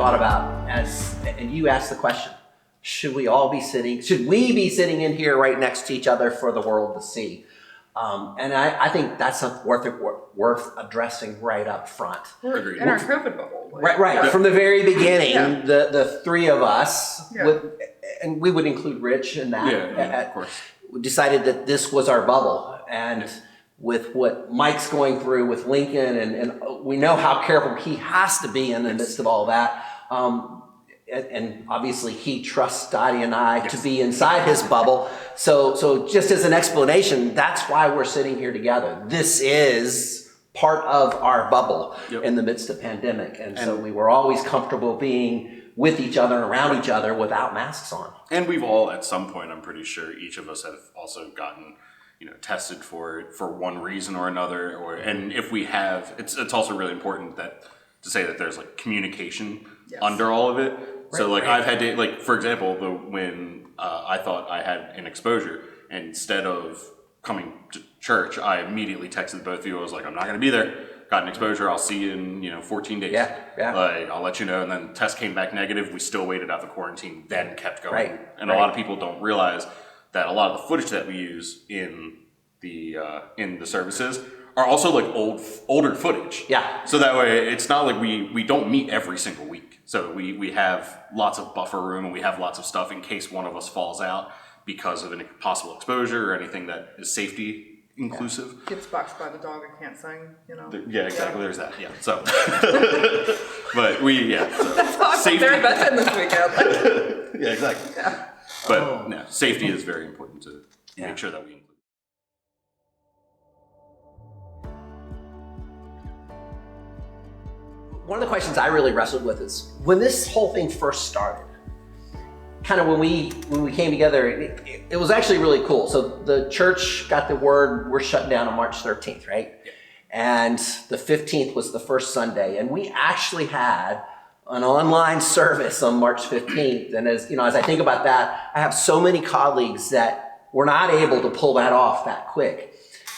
thought about and you asked the question, should we be sitting in here right next to each other for the world to see? And I think that's worth addressing right up front. We're in our COVID bubble. Right. From the very beginning, the three of us, and we would include Rich in that, of course. We decided that this was our bubble. And with what Mike's going through with Lincoln, and we know how careful he has to be in the midst of all that. And obviously he trusts Dottie and I to be inside his bubble. So just as an explanation, that's why we're sitting here together. This is part of our bubble in the midst of pandemic. And so we were always comfortable being with each other and around each other without masks on. And we've all, at some point, I'm pretty sure each of us have also gotten, tested for it for one reason or another. And if we have, it's also really important to say that there's like communication under all of it. So I've had to, for example, when I thought I had an exposure, instead of coming to church, I immediately texted both of you. I was like, I'm not going to be there. Got an exposure. I'll see you in 14 days. I'll let you know. And then the test came back negative. We still waited out the quarantine, then kept going. A lot of people don't realize that a lot of the footage that we use in the services are also older footage. So that way, it's not like we don't meet every single week. So we have lots of buffer room, and we have lots of stuff in case one of us falls out because of a possible exposure or anything that is safety inclusive. Gets boxed by the dog and can't sing, Yeah, exactly. There's that. Yeah. So, but That's how I felt very Beth in this weekend. Yeah, exactly. Yeah. But safety is very important to make sure that we include. One of the questions I really wrestled with is when this whole thing first started, kind of when we came together, it was actually really cool. So the church got the word we're shutting down on March 13th, right? Yeah. And the 15th was the first Sunday. And we actually had an online service on March 15th. And as I think about that, I have so many colleagues that were not able to pull that off that quick.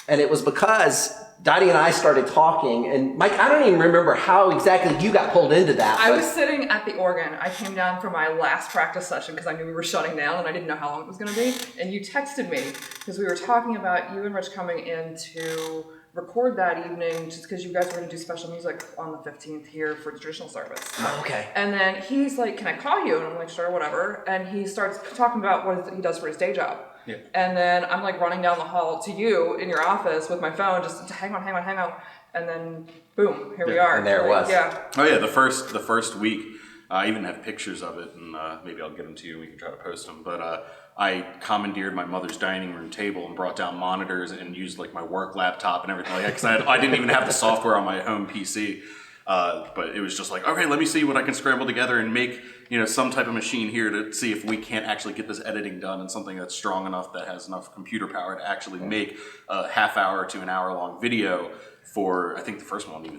And it was because Dottie and I started talking, and Mike, I don't even remember how exactly you got pulled into that. I was sitting at the organ. I came down for my last practice session because I knew we were shutting down and I didn't know how long it was going to be. And you texted me because we were talking about you and Rich coming in to record that evening just because you guys were going to do special music on the 15th here for the traditional service. Oh, okay. And then he's like, can I call you? And I'm like, sure, whatever. And he starts talking about what he does for his day job. Yeah. And then I'm running down the hall to you in your office with my phone, just to hang on. And then boom, here we are. And there it was. Yeah. Oh yeah, the first week, I even have pictures of it, and maybe I'll get them to you and we can try to post them. But I commandeered my mother's dining room table and brought down monitors and used my work laptop and everything like that, because I didn't even have the software on my home PC. But it was just okay, let me see what I can scramble together and make some type of machine here to see if we can't actually get this editing done in something that's strong enough, that has enough computer power to actually make a half hour to an hour long video for, I think the first one was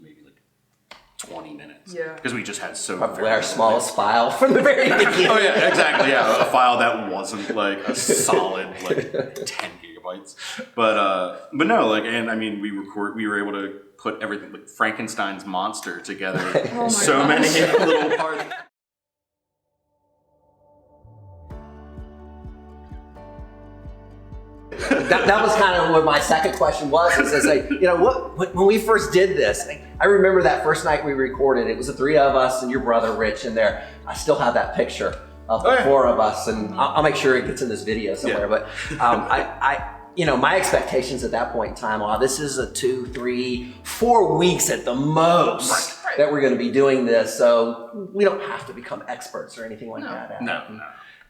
maybe 20 minutes. Yeah. Because we just had probably our smallest file from the very beginning. Oh yeah, exactly. Yeah, a file that wasn't a solid 10 gigabytes. But no, and I mean, we were able to put everything Frankenstein's monster together. Many little parts. That was kind of what my second question was. Is when we first did this, I remember that first night we recorded. It was the three of us and your brother Rich in there. I still have that picture of the four of us, and I'll make sure it gets in this video somewhere. Yeah. But my expectations at that point in time, this is a 2, 3, 4 weeks at the most that we're going to be doing this. So we don't have to become experts or anything like that. No.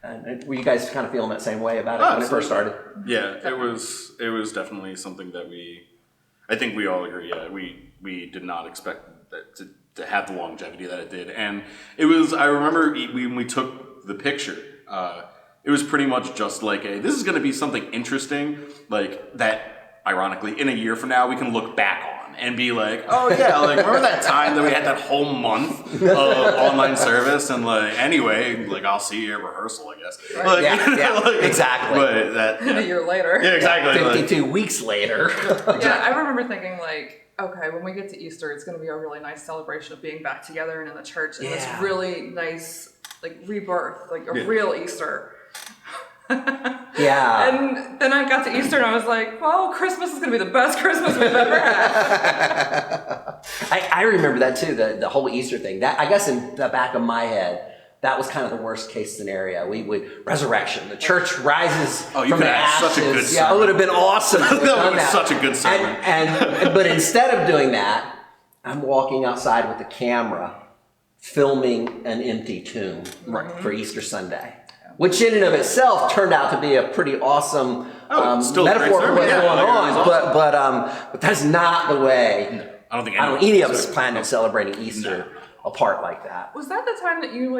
And were you guys kind of feeling that same way about it when it first started? Yeah, it was definitely something that I think we all agree. Yeah, we did not expect that to have the longevity that it did, and it was. I remember when we took the picture. It was pretty much just this is going to be something interesting, that ironically in a year from now we can look back on and be like, oh yeah, like remember that time that we had that whole month of online service, and like anyway, like I'll see you at rehearsal, I guess. Right. Like, Yeah, exactly. But that a year later. yeah, exactly. 52 weeks later. Yeah, I remember thinking like, okay, when we get to Easter, it's going to be a really nice celebration of being back together and in the church, and this really nice like rebirth, like a real Easter. Yeah. And then I got to Easter and I was like, well, Christmas is going to be the best Christmas we've ever had. I remember that too, the whole Easter thing. That, I guess in the back of my head, that was kind of the worst case scenario. We would resurrection. The church rises Oh, you from could the have ashes. such a good Yeah, sermon. it would have been awesome. to have That done was such a good sermon. But instead of doing that, I'm walking outside with the camera, filming an empty tomb for Easter Sunday, which in and of itself turned out to be a pretty awesome still a great metaphor for sermon. what's Yeah, going like, it was on. But that's not the way. I don't think Any of us planned on celebrating Easter apart like that. Was that the time that you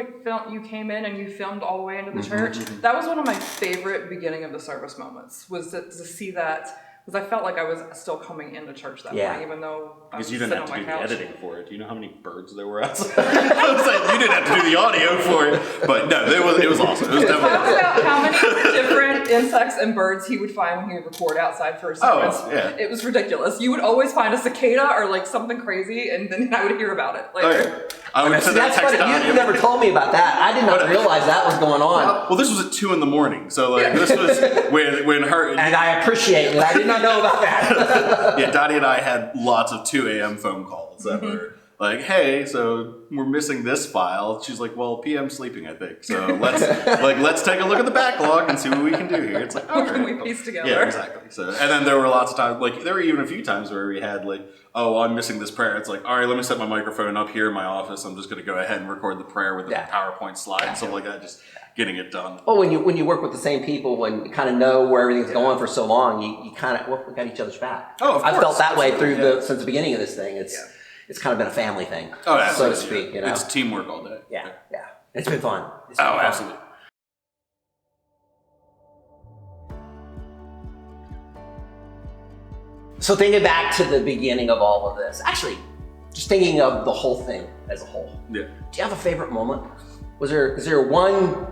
you came in and you filmed all the way into the church? That was one of my favorite beginning of the service moments, was to see that, because I felt like I was still coming into church that morning, even though I was Because you sitting didn't on have my to do couch. the editing for it. Do you know how many birds there were outside? I was like, you didn't have to do the audio for it. But no, it was awesome. It was Talk definitely about how many different insects and birds he would find when he would record outside for a service. Oh, yeah. It was ridiculous. You would always find a cicada or like something crazy, and then I would hear about it later. Oh, yeah. I would So sit there and that's text funny. Donnie. You never told me about that. I did not realize that was going on. Well, this was at 2 a.m. So like this was when her And I appreciate it. I did not know about that. yeah, Dottie and I had lots of 2 a.m. phone calls that were like, hey, so we're missing this file. She's like, well, PM sleeping, I think. So let's take a look at the backlog and see what we can do here. It's like, What okay. can we piece together? Yeah, exactly. So, and then there were lots of times, like there were even a few times where we had like, oh, I'm missing this prayer. It's like, all right, let me set my microphone up here in my office. I'm just going to go ahead and record the prayer with the PowerPoint slide and stuff like that. Just getting it done. Well, when you work with the same people, when you kind of know where everything's going for so long, you kind of we got each other's back. Oh, of I've felt course. that way through Absolutely, since the beginning of this thing. It's kind of been a family thing, Oh, so absolutely. to speak. You know, It's teamwork all day. yeah. It's been fun. It's been Oh, fun. absolutely. So thinking back to the beginning of all of this, actually, just thinking of the whole thing as a whole. Yeah. Do you have a favorite moment? Is there one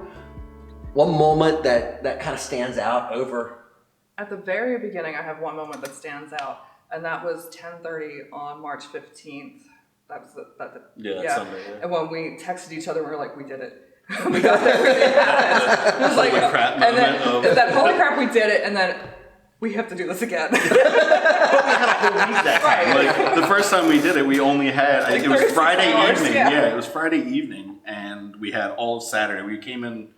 moment that kind of stands out over? At the very beginning, I have one moment that stands out, and that was 10:30 on March 15th. That was That's Sunday. Yeah. And when we texted each other, we were like, we did it. We got there, we did it. It was like, Holy crap and then moment of- that holy crap, we did it, and then we have to do this again. Like the first time we did it, we only had, I think it was 36 Friday hours, evening. yeah. Yeah, it was Friday evening, and we had all of Saturday. We came in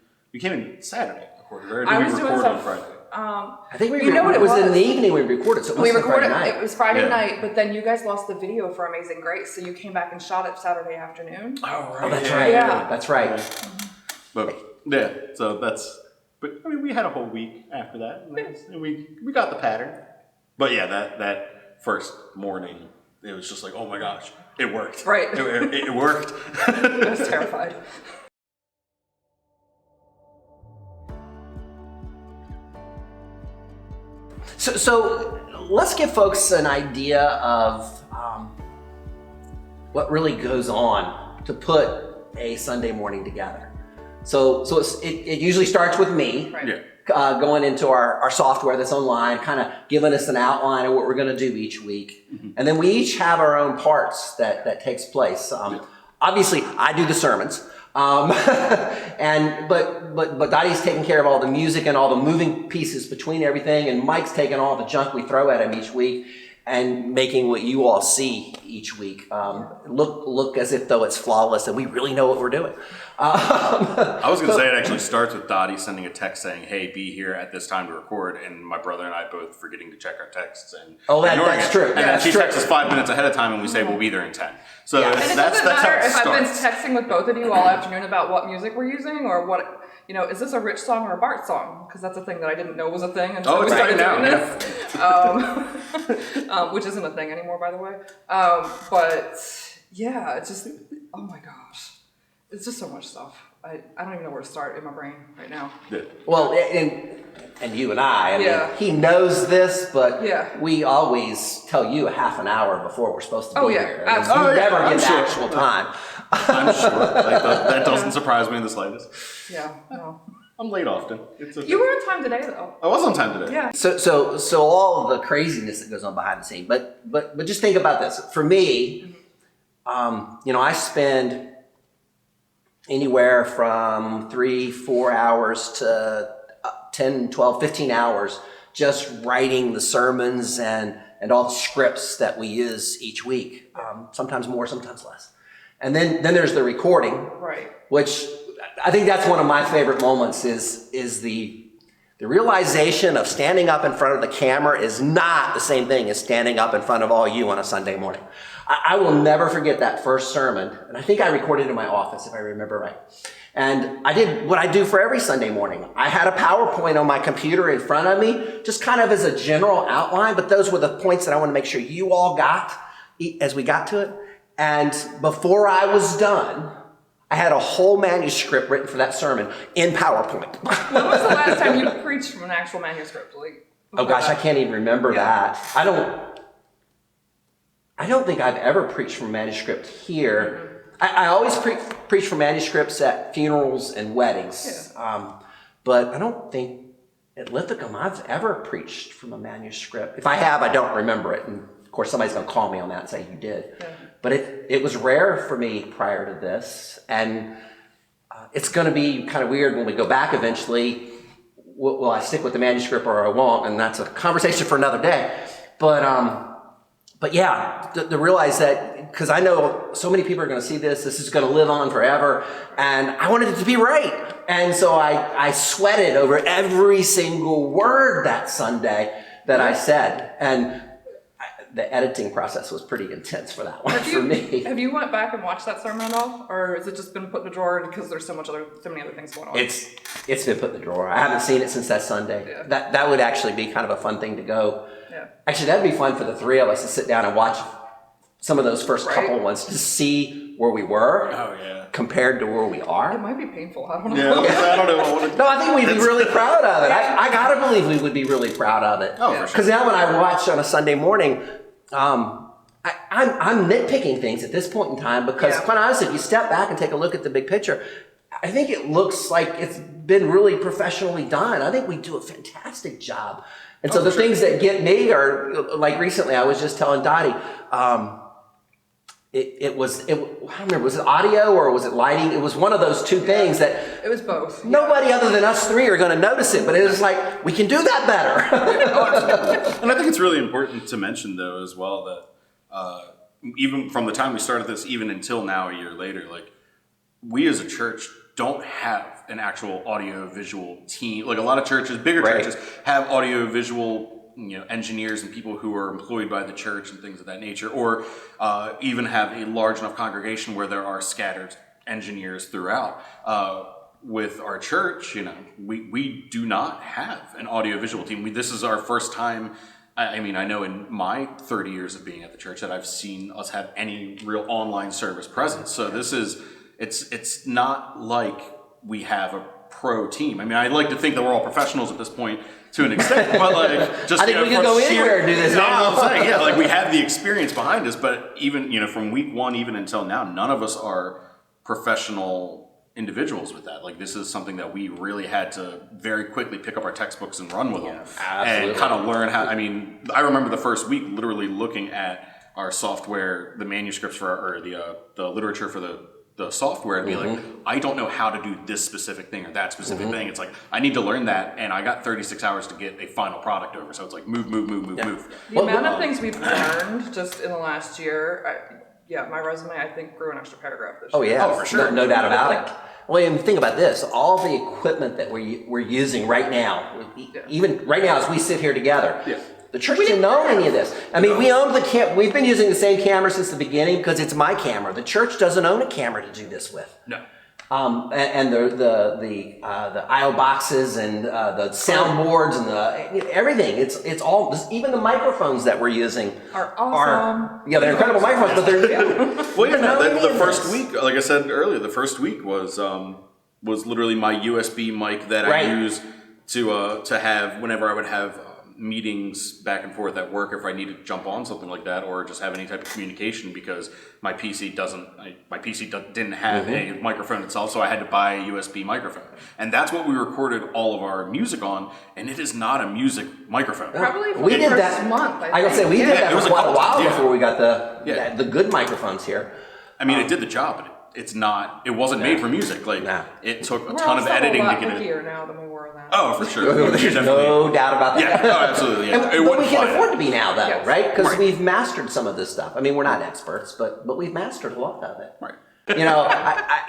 Saturday. Recorded, or did I we was doing record on stuff. Friday? I think You know what it it was in was? the evening we recorded, so it must We have been recorded. Friday night. It was Friday Yeah. night, but then you guys lost the video for Amazing Grace, so you came back and shot it Saturday afternoon. Oh, Oh, that's right. Yeah. That's right. But yeah, so that's. But I mean, we had a whole week after that, and we got the pattern. But yeah, that first morning, it was just like, oh my gosh, it worked. Right. It worked. I was terrified. So let's give folks an idea of what really goes on to put a Sunday morning together. So it usually starts with me. Right. Yeah. Going into our software that's online, kind of giving us an outline of what we're going to do each week. And then we each have our own parts that takes place. Obviously, I do the sermons. But Dottie's taking care of all the music and all the moving pieces between everything, and Mike's taking all the junk we throw at him each week and making what you all see each week look as if though it's flawless and we really know what we're doing. I was going to say it actually starts with Dottie sending a text saying, hey, be here at this time to record, and my brother and I both forgetting to check our texts and ignoring that's it. true. And then That's she true. texts us 5 minutes ahead of time and we say we'll be there in 10. So Yeah. And it that's doesn't how matter it if I've been starts. texting with both of you all afternoon about what music we're using or what, is this a Rich song or a Bart song? Because that's a thing that I didn't know was a thing until we it's started right doing now, this. Which isn't a thing anymore, by the way. But yeah, it's just, oh my gosh. It's just so much stuff. I don't even know where to start in my brain right now. Yeah. Well, and you and I mean, Yeah. he knows this, but Yeah. we always tell you a half an hour before we're supposed to be Oh, yeah, here. absolutely. You never I'm get the sure. actual time. I'm sure. Like, that doesn't surprise me in the slightest. Yeah, no. I'm late often. It's okay. You were on time today, though. I was on time today. Yeah. So all of the craziness that goes on behind the scene, but just think about this. For me, I spend anywhere from 3-4 hours to 10, 12, 15 hours just writing the sermons and all the scripts that we use each week. Sometimes more, sometimes less. And then there's the recording, Right. which I think that's one of my favorite moments is the realization of standing up in front of the camera is not the same thing as standing up in front of all you on a Sunday morning. I will never forget that first sermon, and I think I recorded it in my office if I remember right. And I did what I do for every Sunday morning. I had a PowerPoint on my computer in front of me, just kind of as a general outline, but those were the points that I want to make sure you all got as we got to it. And before I was done, I had a whole manuscript written for that sermon in PowerPoint. When was the last time you preached from an actual manuscript? Oh gosh, I can't even remember that. I don't think I've ever preached from manuscript here. I always preach from manuscripts at funerals and weddings. Yeah. But I don't think at Lithicum I've ever preached from a manuscript. If I have, I don't remember it. And of course, somebody's going to call me on that and say you did. Yeah. But it was rare for me prior to this. And it's going to be kind of weird when we go back eventually. Will I stick with the manuscript or I won't? And that's a conversation for another day. But yeah, to realize that, because I know so many people are going to see this is going to live on forever, and I wanted it to be right. And so I sweated over every single word that Sunday that I said. And the editing process was pretty intense for that one for me. Have you went back and watched that sermon at all? Or has it just been put in the drawer because there's so many other things going on? It's been put in the drawer. I haven't seen it since that Sunday. Yeah. That would actually be kind of a fun thing to go. Yeah. Actually, that'd be fun for the three of us to sit down and watch some of those first Right. couple ones to see where we were Oh, yeah. compared to where we It are. might be painful. I don't know. Yeah, I don't know. No, I think we'd be really proud of it. I gotta believe we would be really proud of it. Oh, for sure. Because now when I watch on a Sunday morning, I'm nitpicking things at this point in time because, quite honestly, if you step back and take a look at the big picture, I think it looks like it's been really professionally done. I think we do a fantastic job. And so the things that get me are, like recently, I was just telling Dottie, I don't remember, was it audio or was it lighting? It was one of those two things that It was both. nobody other than us three are going to notice it, but it was like, we can do that better. And I think it's really important to mention, though, as well, that even from the time we started this, even until now, a year later, like, we as a church don't have an actual audio-visual team. Like, a lot of churches, bigger churches, have audio-visual engineers and people who are employed by the church and things of that nature, or even have a large enough congregation where there are scattered engineers throughout. With our church, we do not have an audio-visual team. This is our first time. I mean, I know in my 30 years of being at the church that I've seen us have any real online service presence. So it's not like we have a pro team. I mean, I like to think that we're all professionals at this point to an extent, but like, just I think we can go anywhere and do this now. I'm saying, yeah, like we have the experience behind us, but even from week one even until now, none of us are professional individuals with that. Like, this is something that we really had to very quickly pick up our textbooks and run with them, and kind of learn how. I mean, I remember the first week literally looking at our software, the manuscripts or the literature for the software, and be like, I don't know how to do this specific thing or that specific thing. It's like, I need to learn that, and I got 36 hours to get a final product over. So it's like move. The amount of things we've learned just in the last year, my resume, I think, grew an extra paragraph this year. Oh yeah, for sure. No doubt about it. Well, and think about this: all the equipment that we're using right now, even right now as we sit here together, the church didn't own any of this. I mean, we own we've been using the same camera since the beginning because it's my camera. The church doesn't own a camera to do this with. No. And the I/O boxes and the soundboards and everything. It's all, even the microphones that we're using are awesome. they're incredible microphones, but they're Well, the first week, like I said earlier, the first week was was literally my USB mic that Right. I use to have whenever I would have meetings back and forth at work if I needed to jump on something like that, or just have any type of communication, because my PC didn't have a microphone itself, so I had to buy a USB microphone, and that's what we recorded all of our music on. And it is not a music microphone. Probably for We the did first that. month. I gotta say, we did Yeah, that it was for a quite a couple while times, yeah. before we got Yeah. the good microphones here. I mean, it did the job, but it wasn't made for music. Like No. it took a We're ton of also editing a lot to get it. pickier now than we were then. Oh, for sure. There's no doubt about that. Yeah, oh, absolutely. Yeah. But It we wouldn't can fly. afford to be now, though, Yes. right? Because Right. we've mastered some of this stuff. I mean, we're not experts, but we've mastered a lot of it. Right. You know,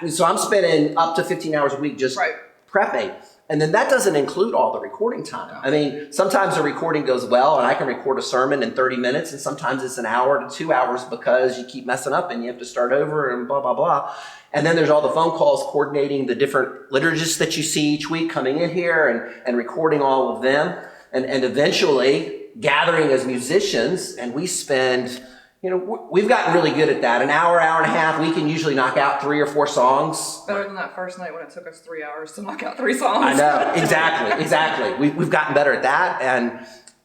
so I'm spending up to 15 hours a week just Right. prepping. And then that doesn't include all the recording time. I mean, sometimes a recording goes well and I can record a sermon in 30 minutes, and sometimes it's an hour to 2 hours because you keep messing up and you have to start over and blah, blah, blah. And then there's all the phone calls coordinating the different liturgists that you see each week coming in here and recording all of them. And eventually gathering as musicians, and we spend, you know, we've gotten really good at that. An hour, hour and a half, we can usually knock out 3 or 4 songs. Better than that first night when it took us 3 hours to knock out 3 songs. I know, exactly. We've gotten better at that,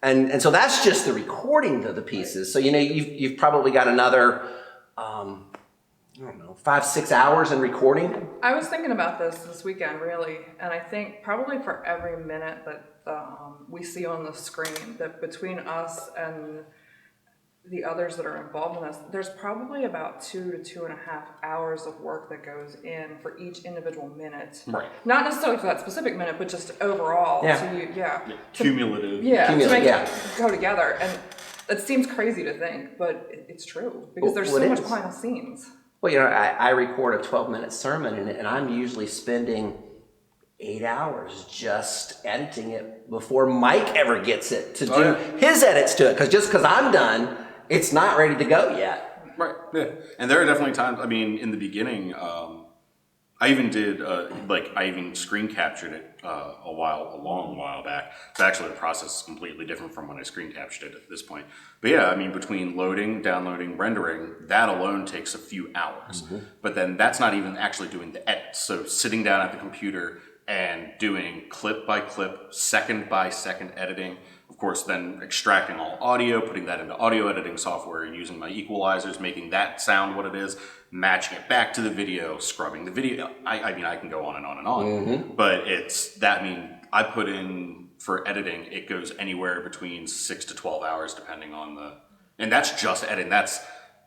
and so that's just the recording of the pieces. So you know, you've probably got another, I don't know, 5-6 hours in recording. I was thinking about this weekend, really, and I think probably for every minute that we see on the screen, that between us and the others that are involved in this, there's probably about 2 to 2.5 hours of work that goes in for each individual minute. Right. Not necessarily for that specific minute, but just overall. Yeah. Cumulative. To make yeah. it go together. And it seems crazy to think, but it's true, because there's Well, so it much is. behind the scenes. Well, you know, I record a 12-minute sermon, and I'm usually spending 8 hours just editing it before Mike ever gets it to do his edits to it. Because just because I'm done, it's not ready to go yet. Right. Yeah. And there are definitely times. I mean, in the beginning, I even did I even screen captured it a long while back. So actually, the process is completely different from when I screen captured it at this point. But yeah, I mean, between loading, downloading, rendering, that alone takes a few hours. Mm-hmm. But then that's not even actually doing the edits. So sitting down at the computer and doing clip by clip, second by second editing. Of course, then extracting all audio, putting that into audio editing software, using my equalizers, making that sound what it is, matching it back to the video, scrubbing the video. I mean, I can go on and on and on. Mm-hmm. But I put in, for editing, it goes anywhere between 6 to 12 hours, depending on and that's just editing. That's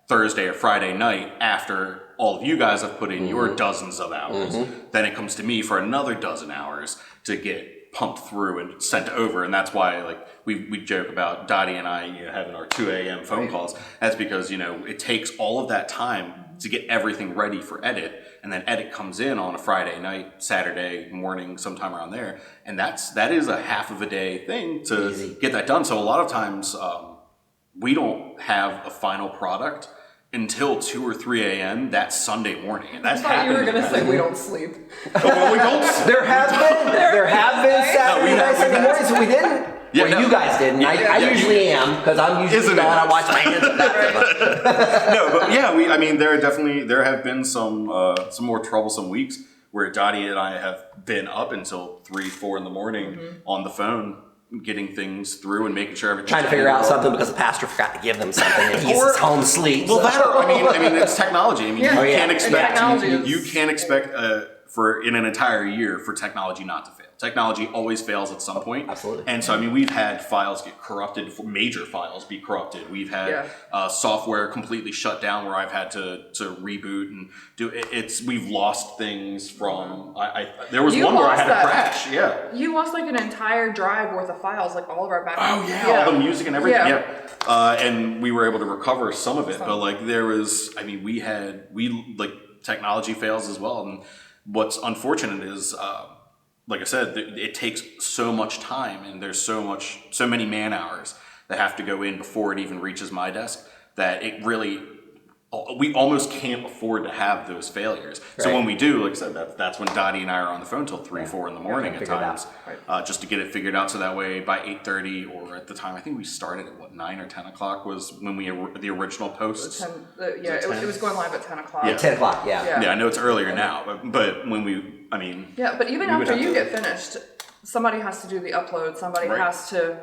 Thursday or Friday night after all of you guys have put in your dozens of hours. Then it comes to me for another dozen hours to get pumped through and sent over. And that's why, like, we joke about Dottie and I, you know, having our 2 a.m. phone calls. That's because, you know, it takes all of that time to get everything ready for edit, and then edit comes in on a Friday night, Saturday morning, sometime around there, and that is a half of a day thing to get that done. So a lot of times we don't have a final product until 2 or 3 a.m. that Sunday morning, and that's I thought you were happened. going to say we don't sleep. Well, we don't. There have been Saturday nights in the mornings we didn't. Yeah, well, no. you guys didn't. I usually am, because I'm usually Isn't gone. it? I watch my hands. No, but yeah, I mean, there have been some more troublesome weeks where Dottie and I have been up until 3, 4 in the morning on the phone, getting things through and making sure everything's Trying to figure out something because the pastor forgot to give them something, and he's Or- home asleep. Well, so. that I mean, it's technology. I mean, Yeah. you can't And expect technology is- you can't expect for in an entire year for technology not to fail. Technology always fails at some point. Absolutely. And so, I mean, we've had files get corrupted, major files be corrupted. We've had software completely shut down where I've had to reboot and do it. We've lost things from. There was You one where I lost had that. to crash. Yeah. You lost like an entire drive worth of files, like all of our backup. Oh yeah, all the music and everything. Yeah. Yeah. And we were able to recover some of it, but like there was, I mean, we like technology fails as well. And what's unfortunate is, like I said, it takes so much time, and there's so many man hours that have to go in before it even reaches my desk, that it really, we almost can't afford to have those failures. So when we do, like I said, that's when Dottie and I are on the phone till 3, 4 in the morning at times, just to get it figured out. So that way by 8:30, or at the time, I think we started at 9 or 10 o'clock was when we the original posts. It was going live at 10 o'clock. Yeah, 10 o'clock. Yeah. I know it's earlier now, but when we, I mean. Yeah, but even after you get finished, somebody has to do the upload. Somebody has to,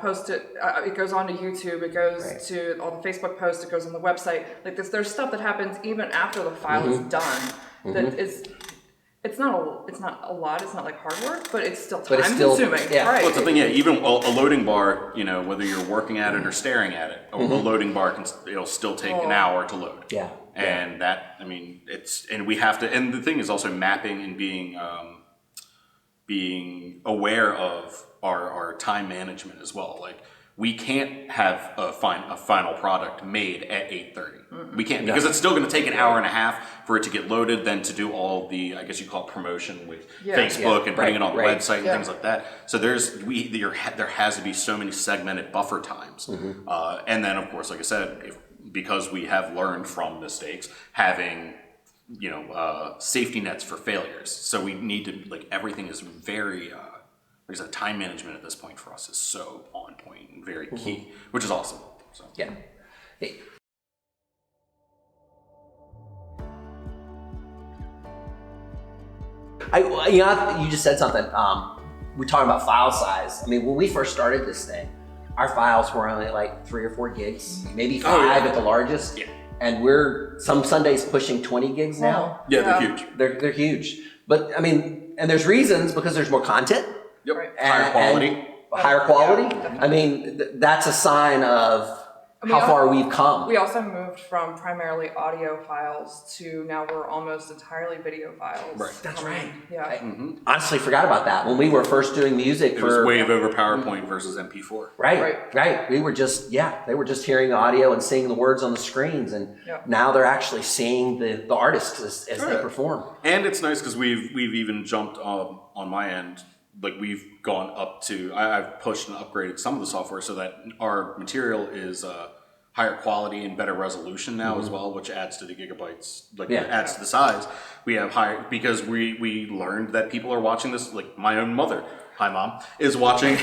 post it. It goes onto YouTube. It goes to all the Facebook posts. It goes on the website. Like this, there's stuff that happens even after the file is done. That is, it's not a lot. It's not like hard work, but it's still time consuming. Yeah. Right. Well, it's the thing. Yeah, even a loading bar. Whether you're working at it or staring at it, a loading bar it'll still take an hour to load. Yeah. And that, I mean, and we have to. And the thing is also mapping and being aware of our time management as well. Like we can't have a final product made at 8:30. We can't, because it's still going to take an hour and a half for it to get loaded, then to do all the, I guess you call it promotion with Facebook and putting it on the website and things like that. So there has to be so many segmented buffer times. And then of course, like I said, because we have learned from mistakes, having safety nets for failures. So we need to, like, everything is very, like I said, time management at this point for us is so on point and very key, which is awesome. So. Yeah. Hey. You just said something. We're talking about file size. I mean, when we first started this thing, our files were only like 3 or 4 gigs, maybe 5 at the largest. Yeah. And we're some Sundays pushing 20 gigs now. Yeah, they're huge. They're huge. But I mean, and there's reasons, because there's more content. Yep. Higher quality. Higher quality. Yeah, I mean, that's a sign of how far we've come. We also moved from primarily audio files to now we're almost entirely video files. Right. That's right. Yeah. I honestly forgot about that. When we were first doing music, it was wave over PowerPoint versus MP4. Right. We were just, they were just hearing audio and seeing the words on the screens, and now they're actually seeing the artists as they perform. And it's nice because we've even jumped on my end. Like we've gone up to, I've pushed and upgraded some of the software so that our material is higher quality and better resolution now as well, which adds to the gigabytes, adds to the size. We have higher, because we learned that people are watching this, like my own mother, hi mom, is watching,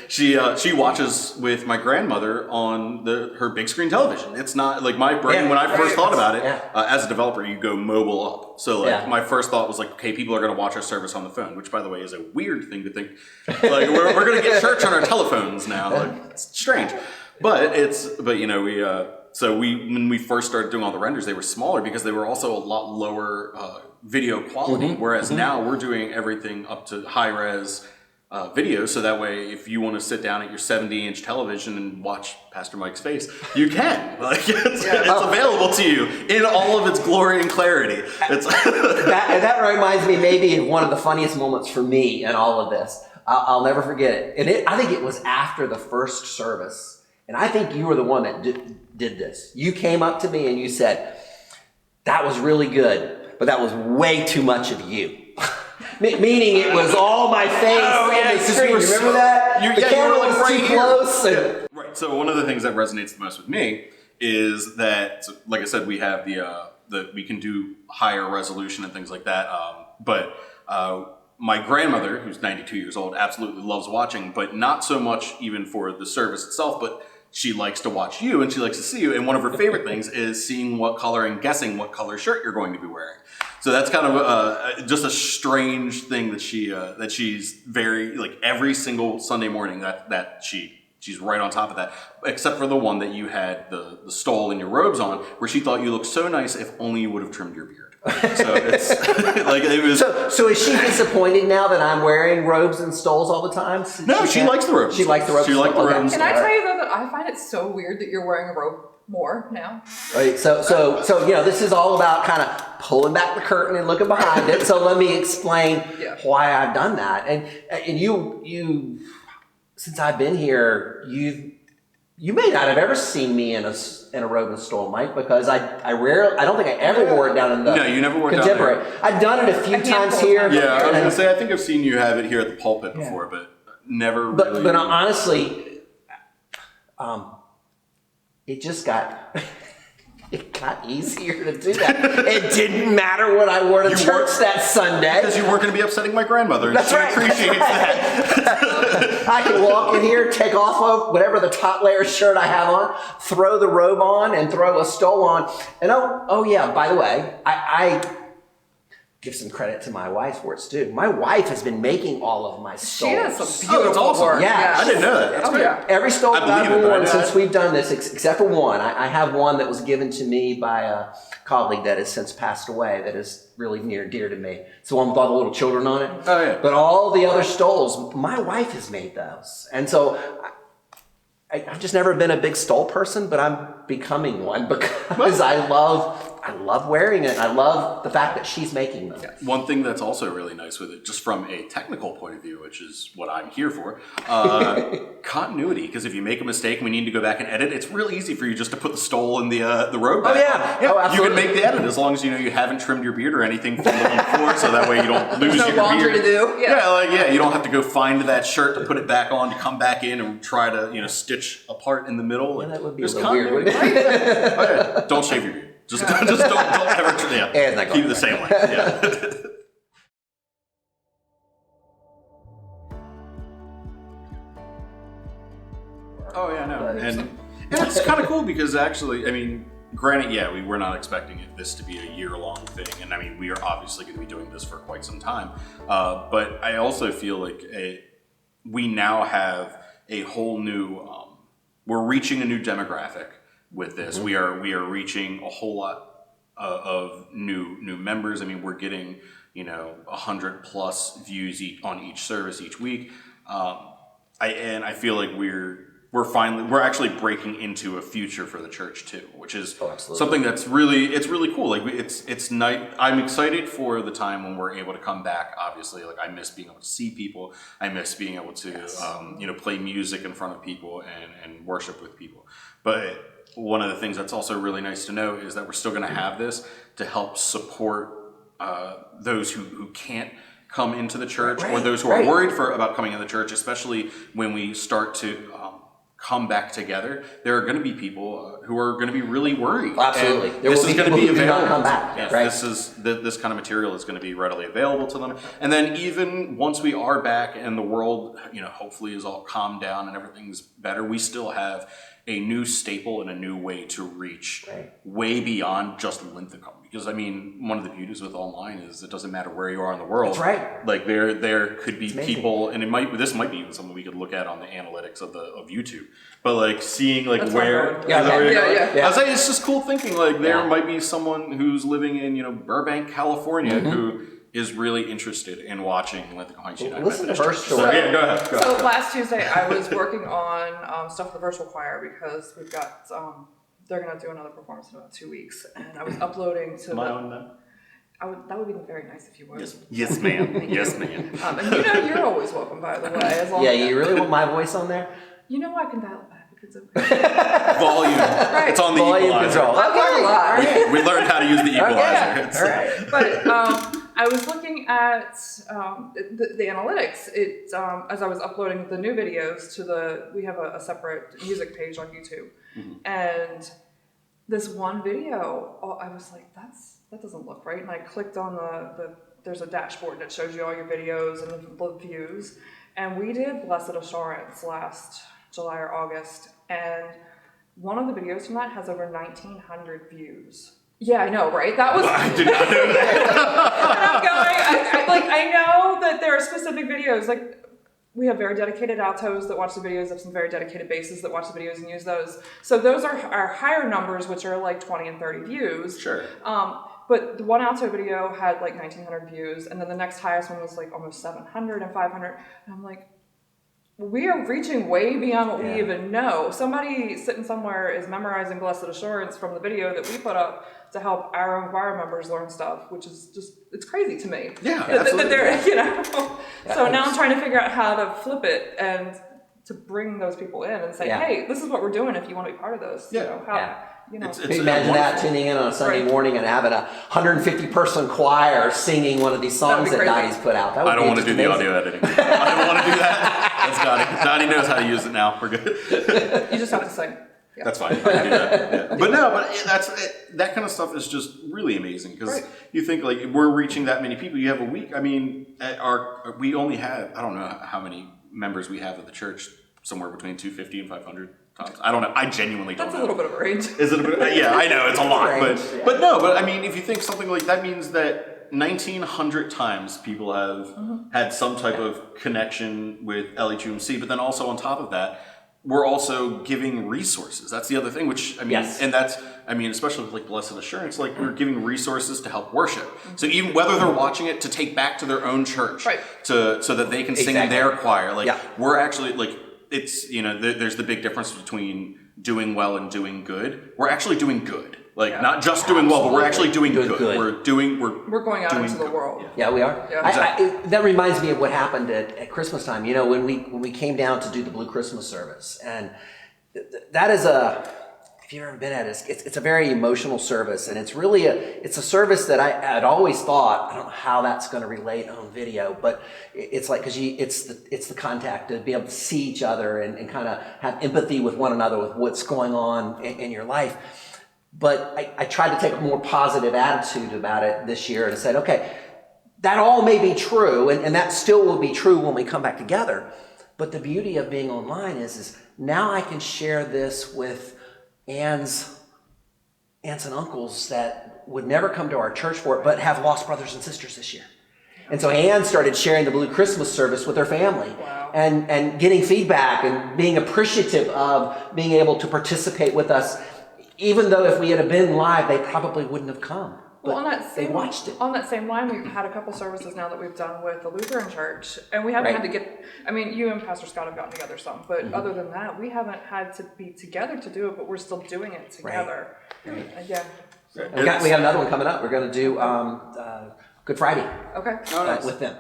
she watches with my grandmother on her big screen television. It's not, like my brain, when I first thought about it, as a developer, you go mobile up. So like my first thought was like, okay, people are going to watch our service on the phone, which by the way is a weird thing to think. Like we're going to get church on our telephones now. Like it's strange. But when we first started doing all the renders, they were smaller because they were also a lot lower video quality. Whereas now we're doing everything up to high res video, so that way if you want to sit down at your 70-inch television and watch Pastor Mike's face, you can. Like it's available to you in all of its glory and clarity. That reminds me maybe of one of the funniest moments for me in all of this. I'll never forget it. And I think it was after the first service. And I think you were the one that did this. You came up to me and you said, that was really good, but that was way too much of you. Meaning it was all my face on the screen. You remember that? The camera was too close. Right. So one of the things that resonates the most with me is that, like I said, we have we can do higher resolution and things like that. But my grandmother, who's 92 years old, absolutely loves watching, but not so much even for the service itself, but she likes to watch you and she likes to see you. And one of her favorite things is seeing what color and guessing what color shirt you're going to be wearing. So that's kind of just a strange thing that she's very, like every single Sunday morning that she's right on top of that, except for the one that you had the stole and your robes on, where she thought you looked so nice if only you would have trimmed your beard. So it's like it was. So is she disappointed now that I'm wearing robes and stoles all the time? No, she likes the robes. She likes the robes. She likes the robes. Can I tell you though that I find it so weird that you're wearing a robe more now? Right. So this is all about kind of pulling back the curtain and looking behind it. So let me explain why I've done that. And you since I've been here, you may not have ever seen me in a robe and stole, Mike, because I don't think I ever wore it down in the you never wore Contemporary. It down there. I've done it a few times here. Yeah, I was gonna say I think I've seen you have it here at the pulpit before, but never. But honestly, it just got. It got easier to do that. It didn't matter what I wore to church that Sunday. Because you weren't going to be upsetting my grandmother. That's she right. appreciates that. I can walk in here, take off whatever the top layer shirt I have on, throw the robe on, and throw a stole on. And oh yeah, by the way, I give some credit to my wife for it too. My wife has been making all of my stoles. She does some beautiful that's awesome. work. Yeah. I didn't know that. That's great. Yeah. Every stole I that I've believe it, but I worn didn't- since we've done this, except for one. I have one that was given to me by a colleague that has since passed away that is really near and dear to me. It's the one with all the little children on it. Oh, yeah. But all the other stoles, my wife has made those. And so I've just never been a big stole person, but I'm becoming one because I love wearing it. I love the fact that she's making them. One thing that's also really nice with it, just from a technical point of view, which is what I'm here for, continuity. Because if you make a mistake and we need to go back and edit, it's real easy for you just to put the stole in the road back. Oh, yeah. on. Oh, You absolutely. can make the edit as long as you know you haven't trimmed your beard or anything from the one before, so that way you don't lose There's no your laundry beard. to do. Yeah, you don't have to go find that shirt to put it back on, to come back in and try to stitch apart in the middle. Yeah, that would be There's a little weird, wouldn't continuity. it? Oh, yeah. Don't shave your beard. Just don't ever. Yeah. it's not Keep going it the same way. Yeah. Oh yeah, no, and it's kind of cool because actually, I mean, granted, yeah, we were not expecting this to be a year-long thing, and I mean, we are obviously going to be doing this for quite some time. But I also feel like we now have a whole new. We're reaching a new demographic with this. Mm-hmm. We are reaching a whole lot of new members. I mean, we're getting 100+ views on each service each week. I feel like we're actually breaking into a future for the church too, which is something that's really cool. Like it's nice. I'm excited for the time when we're able to come back. Obviously, like I miss being able to see people. I miss being able to play music in front of people and worship with people. But one of the things that's also really nice to know is that we're still going to have this to help support those who can't come into the church, or those who are worried about coming into the church, especially when we start to come back together. There are going to be people who are going to be really worried. Absolutely. And this is going to be available. Come back. Yes, Right. This kind of material is going to be readily available to them. And then even once we are back and the world, hopefully is all calmed down and everything's better, we still have a new staple and a new way to reach way beyond just Linthicum. Because I mean, one of the beauties with online is it doesn't matter where you are in the world. That's right. Like there could be people, and this might be even something we could look at on the analytics of YouTube. But like seeing like That's where, yeah. I was like, it's just cool thinking like there might be someone who's living in Burbank, California, who is really interested in watching Linthicum Heights United Listen to Methodist her Church. story. So, yeah, go ahead. So last Tuesday, I was working on stuff for the virtual choir because we've got they're gonna do another performance in about 2 weeks, and I was uploading to Am I on that? that would be very nice if you would. Yes, ma'am. Yes, ma'am. And you're always welcome, by the way. As long Yeah, as you really want my voice on there? I can dial it back because of Volume. It's on the Volume equalizer. control. I've learned a lot. We learned how to use the equalizer. Yeah. It's- All right. But I was looking at the analytics. As I was uploading the new videos we have a separate music page on YouTube, and this one video, I was like, that doesn't look right. And I clicked on there's a dashboard that shows you all your videos and the views. And we did Blessed Assurance last July or August, and one of the videos from that has over 1,900 views. Yeah, I know, right? That was. I did not know that. And I'm going. I know that there are specific videos. Like we have very dedicated altos that watch the videos. Have some very dedicated basses that watch the videos and use those. So those are our higher numbers, which are like 20 and 30 views. Sure. But the one alto video had like 1,900 views, and then the next highest one was like almost 700 and 500. And I'm like, we are reaching way beyond what we even know. Somebody sitting somewhere is memorizing Blessed Assurance from the video that we put up to help our own choir members learn stuff, which is just, it's crazy to me. Yeah, that they're, So now I'm trying to figure out how to flip it and to bring those people in and say, hey, this is what we're doing if you want to be part of this. It's Imagine that, tuning in on a Sunday morning and having a 150-person choir singing one of these songs that Dottie's put out. I don't want to do the audio editing. I don't want to do that. That's Dottie. Dottie knows how to use it now. We're good. You just have to sing. That's fine. I can do that. Yeah. But no, that kind of stuff is just really amazing because you think like we're reaching that many people. You have a week. I mean, we only have, I don't know how many members we have at the church, somewhere between 250 and 500 tops. I don't know. I genuinely don't know. That's a little bit of a range. Is it a bit? Yeah, I know it's a lot, but I mean, if you think something like that means that 1,900 times people have had some type of connection with LHUMC, but then also on top of that, we're also giving resources. That's the other thing, which, I mean, and that's, I mean, especially with like Blessed Assurance, like we're giving resources to help worship. So even whether they're watching it to take back to their own church, so that they can sing in their choir, like we're actually like, it's, you know, there's the big difference between doing well and doing good. We're actually doing good. Like not just doing well, but we're actually doing good. We're going out into the world. Yeah, we are. Yeah. That reminds me of what happened at Christmas time. You know, when we came down to do the Blue Christmas service, and that is if you've ever been at it, it's a very emotional service, and it's really a service that I'd always thought, I don't know how that's going to relate on video, but it's like, because it's the contact, to be able to see each other and kind of have empathy with one another with what's going on in your life. But I tried to take a more positive attitude about it this year and said, okay, that all may be true, and that still will be true when we come back together. But the beauty of being online is now I can share this with aunts and uncles that would never come to our church for it, but have lost brothers and sisters this year. And so Ann started sharing the Blue Christmas service with her family and getting feedback and being appreciative of being able to participate with us. Even though if we had been live, they probably wouldn't have come. But they watched it. On that same line, we've had a couple services now that we've done with the Lutheran Church, and we haven't had to get, I mean, you and Pastor Scott have gotten together some, but other than that, we haven't had to be together to do it, but we're still doing it together. Again. We got another one coming up. We're going to do Good Friday with them.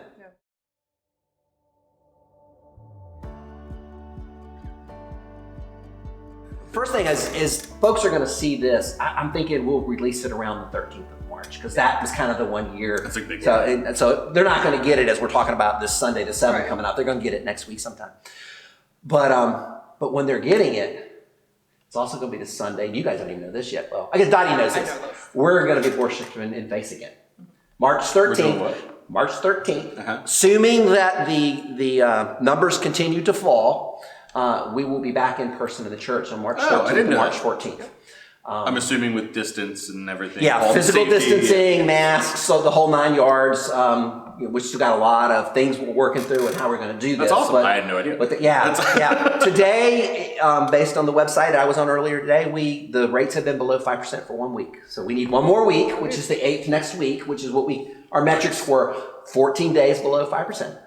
First thing is folks are going to see this. I'm thinking we'll release it around the 13th of March because that was kind of the 1 year. That's a big one. And so they're not going to get it as we're talking about this Sunday the 7th coming out. They're going to get it next week sometime. But when they're getting it, it's also going to be this Sunday. You guys don't even know this yet. Well, I guess Dottie knows this. We're going to be worshiping in Face again. March 13th. March 13th. Assuming that the numbers continue to fall, we will be back in person in the church on March 13th and March 14th. I'm assuming with distance and everything. Yeah, physical distancing, masks, so the whole 9 yards. We still got a lot of things we're working through and how we're going to do this. That's awesome. I had no idea. But today, based on the website I was on earlier today, the rates have been below 5% for 1 week. So we need one more week, which is the 8th next week, which is what our metrics for 14 days below 5%.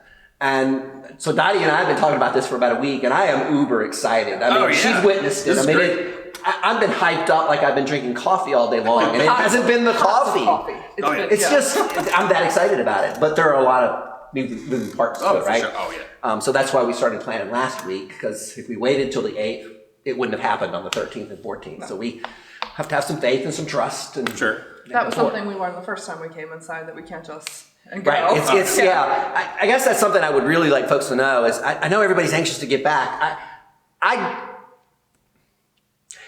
And so Dottie and I have been talking about this for about a week, and I am uber excited. I mean, she's witnessed it. I've been hyped up like I've been drinking coffee all day long, and it hasn't been the coffee. It's just, I'm that excited about it. But there are a lot of moving parts to it, right? Sure. Oh, yeah. So that's why we started planning last week, because if we waited till the 8th, it wouldn't have happened on the 13th and 14th. No. So we have to have some faith and some trust. And that was something we learned the first time we came inside, that we can't just... Right. I guess that's something I would really like folks to know is I know everybody's anxious to get back.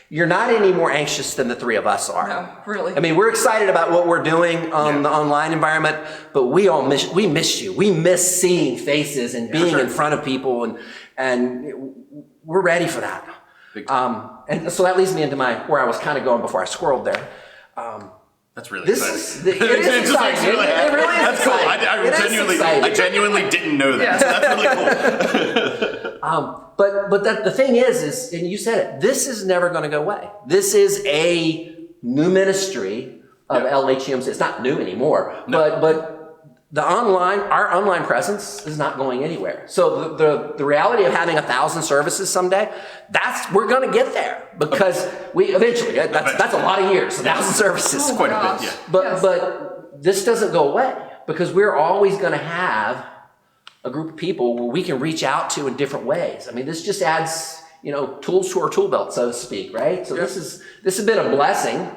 You're not any more anxious than the three of us are. No, really. I mean, we're excited about what we're doing on the online environment, but we miss you. We miss seeing faces and being in front of people, and we're ready for that. And so that leads me into where I was kind of going before I squirreled there. That's really exciting. It is exciting. It really is that's exciting. Cool. I genuinely didn't know that. So that's really cool. But the thing is, and you said it, this is never going to go away. This is a new ministry of LHUMC. It's not new anymore, but our online presence is not going anywhere. So the reality of having 1,000 services someday, we're going to get there, because we eventually, that's a lot of years, 1,000 services. Quite a bit, But this doesn't go away, because we're always going to have a group of people where we can reach out to in different ways. I mean, this just adds, tools to our tool belt, so to speak, right? So this has been a blessing.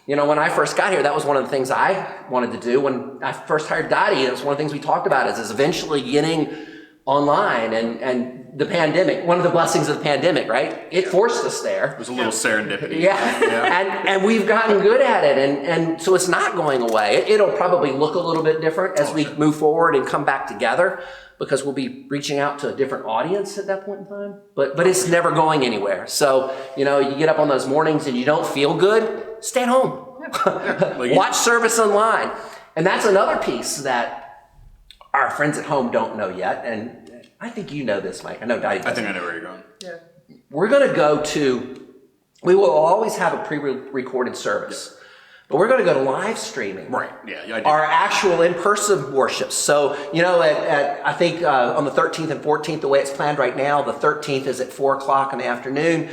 When I first got here, that was one of the things I wanted to do. When I first hired Dottie, it was one of the things we talked about is eventually getting online, and the pandemic, one of the blessings of the pandemic, right? It forced us there. It was a little serendipity. Yeah. And we've gotten good at it, and so it's not going away. It'll probably look a little bit different as we move forward and come back together, because we'll be reaching out to a different audience at that point in time. But it's never going anywhere. So, you get up on those mornings and you don't feel good, stay at home. Watch service online. And that's another piece that our friends at home don't know yet. And I think you know this, Mike. I know Dottie does. I think I know where you're going. Yeah. We're going to we will always have a pre-recorded service. But we're going to go to live streaming. Right. Yeah. I do. Our actual in-person worship. So, I think on the 13th and 14th, the way it's planned right now, the 13th is at 4 o'clock in the afternoon,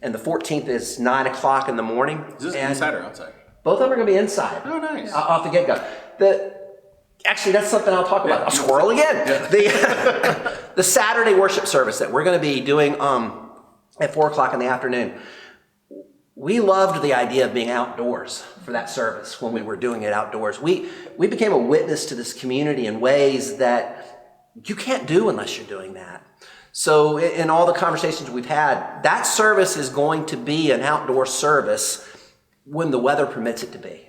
and the 14th is 9 o'clock in the morning. Is this inside or outside? Both of them are going to be inside. Oh, nice. Off the get-go. Actually, that's something I'll talk about. I'll squirrel again. Yeah. The Saturday worship service that we're going to be doing at 4 o'clock in the afternoon. We loved the idea of being outdoors for that service when we were doing it outdoors. We became a witness to this community in ways that you can't do unless you're doing that. So in all the conversations we've had, that service is going to be an outdoor service when the weather permits it to be.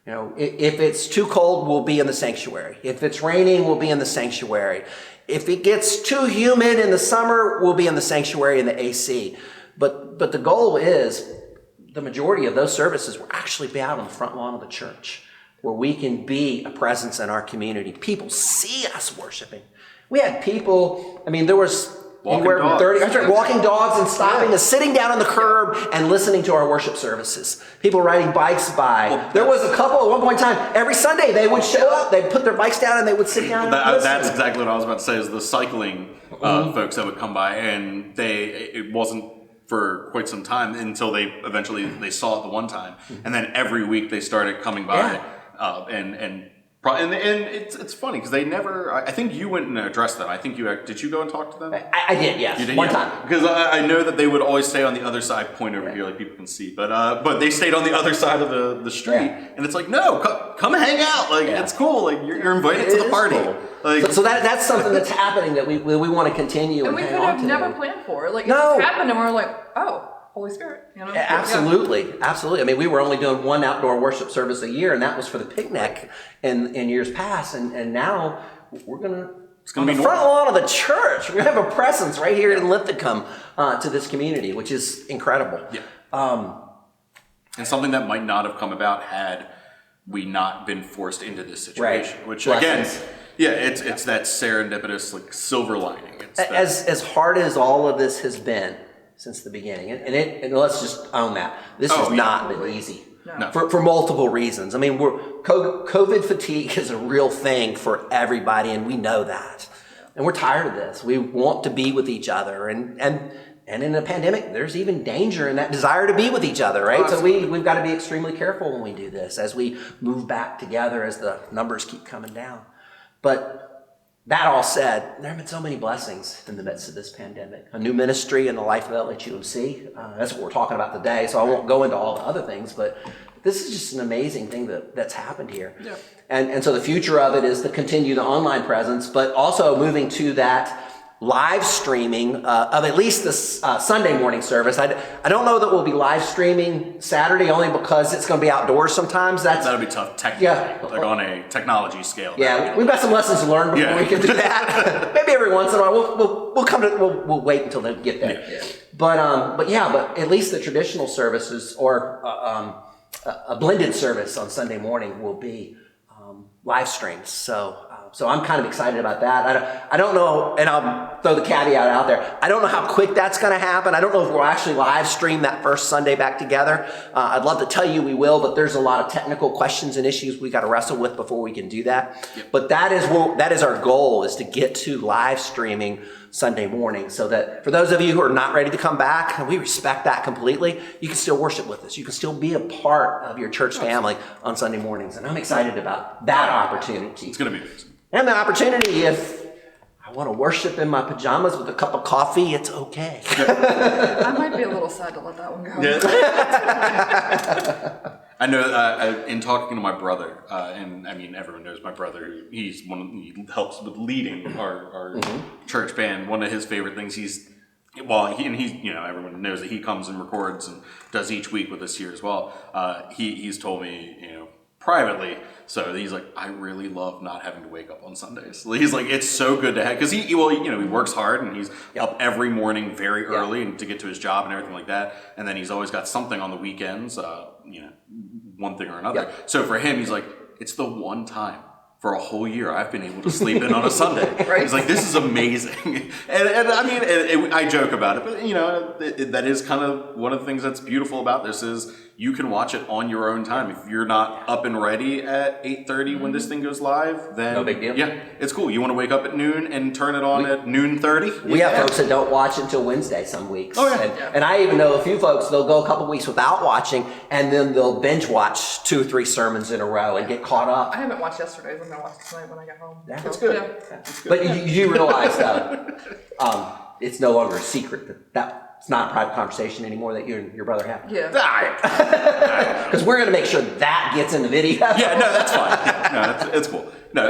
If it's too cold, we'll be in the sanctuary. If it's raining, we'll be in the sanctuary. If it gets too humid in the summer, we'll be in the sanctuary in the AC. But the goal is, the majority of those services will actually be out on the front lawn of the church, where we can be a presence in our community. People see us worshiping. We had people, there was anywhere from 30, walking dogs and stopping and sitting down on the curb and listening to our worship services. People riding bikes by. There was a couple at one point in time, every Sunday they would show up, they'd put their bikes down and they would sit down and listen. That's exactly what I was about to say, is the cycling folks that would come by, and it wasn't for quite some time until they eventually saw it the one time, and then every week they started coming by, and it's funny because they never. I think you went and addressed them. I think did you go and talk to them? I did, yes. One time, because I know that they would always stay on the other side, point over here, like people can see, but they stayed on the other side of the street, and it's like, no, come hang out, it's cool, you're invited to the party. Cool. So that's something that's happening that we want to continue. And we could have never planned for it. It just happened, and we're like, oh, Holy Spirit. Absolutely. We were only doing one outdoor worship service a year, and that was for the picnic in years past. And now we're gonna on the front lawn of the church. We're gonna have a presence right here in Linthicum to this community, which is incredible. Yeah. And something that might not have come about had we not been forced into this situation. Right. Which Blessings. Again. Yeah, it's that serendipitous silver lining. As hard as all of this has been since the beginning, and let's just own that this has not been easy for multiple reasons. COVID fatigue is a real thing for everybody, and we know that, and we're tired of this. We want to be with each other, and in a pandemic, there's even danger in that desire to be with each other, right? So we've got to be extremely careful when we do this as we move back together as the numbers keep coming down. But that all said, there have been so many blessings in the midst of this pandemic. A new ministry in the life of LHUMC. That's what we're talking about today, so I won't go into all the other things, but this is just an amazing thing that's happened here. Yeah. And so the future of it is to continue the online presence, but also moving to that live streaming of at least this Sunday morning service. I don't know that we'll be live streaming Saturday, only because it's going to be outdoors sometimes. That'll be tough technically, like on a technology scale. Yeah, we've got some lessons to learn before we can do that. Maybe every once in a while we'll wait until they get there. Yeah. But at least the traditional services or a blended service on Sunday morning will be live streams. So I'm kind of excited about that. I don't know, and I'll throw the caveat out there. I don't know how quick that's going to happen. I don't know if we'll actually live stream that first Sunday back together. I'd love to tell you we will, but there's a lot of technical questions and issues we got to wrestle with before we can do that. Yep. But that is our goal, is to get to live streaming Sunday morning, so that for those of you who are not ready to come back, and we respect that completely, you can still worship with us. You can still be a part of your church family on Sunday mornings. And I'm excited about that opportunity. It's going to be amazing. And the opportunity, if I want to worship in my pajamas with a cup of coffee, it's okay. I might be a little sad to let that one go. Yeah. I know in talking to my brother, and I mean everyone knows my brother. He helps with leading our church band. One of his favorite things he's everyone knows that he comes and records and does each week with us here as well. He's told me privately. So he's like, I really love not having to wake up on Sundays. He's like, it's so good to have, because he works hard and he's up every morning very early and to get to his job and everything like that. And then he's always got something on the weekends, one thing or another. Yep. So for him, he's like, it's the one time for a whole year I've been able to sleep in on a Sunday. Right. He's like, this is amazing. and I mean, I joke about it, but that is kind of one of the things that's beautiful about this is you can watch it on your own time. If you're not up and ready at 8:30 when this thing goes live, then no big deal. Yeah, it's cool. You want to wake up at noon and turn it on at noon 30? We have folks that don't watch until Wednesday some weeks. Oh, yeah. And I even know a few folks, they'll go a couple weeks without watching, and then they'll binge watch 2 or 3 sermons in a row and get caught up. I haven't watched yesterday's. I'm going to watch it tonight when I get home. Yeah. That's good. Yeah. That's good. But you realize it's no longer a secret that's not a private conversation anymore that you and your brother have. Yeah. Because we're going to make sure that gets in the video. Yeah, no, that's fine. No, it's cool. No,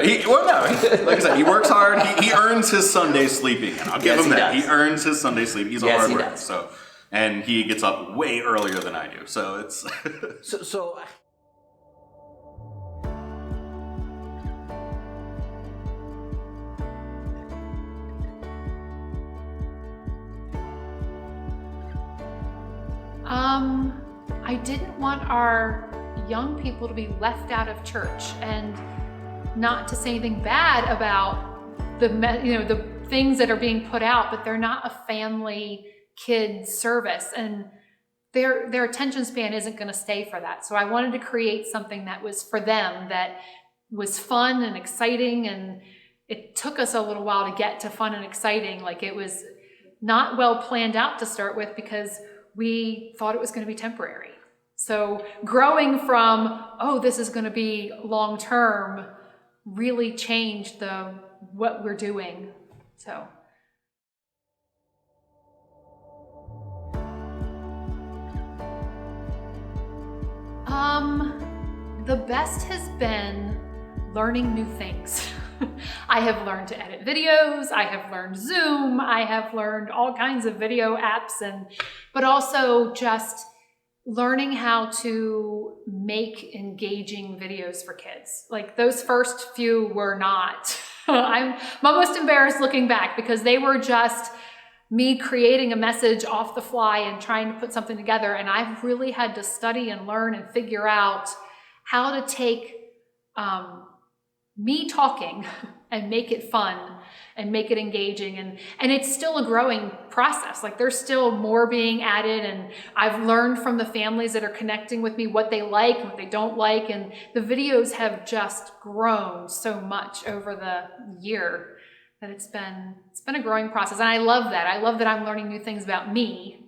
like I said, he works hard. He earns his Sunday sleeping, and I'll give him that. Does. He earns his Sunday sleep. He's a Yes, hard he worker. does. So, and he gets up way earlier than I do. So it's So I didn't want our young people to be left out of church, and not to say anything bad about the things that are being put out, but they're not a family kids service, and their attention span isn't going to stay for that. So I wanted to create something that was for them, that was fun and exciting, and it took us a little while to get to fun and exciting. Like, it was not well planned out to start with because we thought it was going to be temporary. So growing from, this is going to be long term, really changed what we're doing. So. The best has been learning new things. I have learned to edit videos, I have learned Zoom, I have learned all kinds of video apps, but also just learning how to make engaging videos for kids. Like, those first few were not. I'm almost embarrassed looking back, because they were just me creating a message off the fly and trying to put something together. And I've really had to study and learn and figure out how to take me talking and make it fun and make it engaging. And it's still a growing process. Like, there's still more being added, and I've learned from the families that are connecting with me what they like, what they don't like. And the videos have just grown so much over the year that it's been a growing process. And I love that. I love that I'm learning new things about me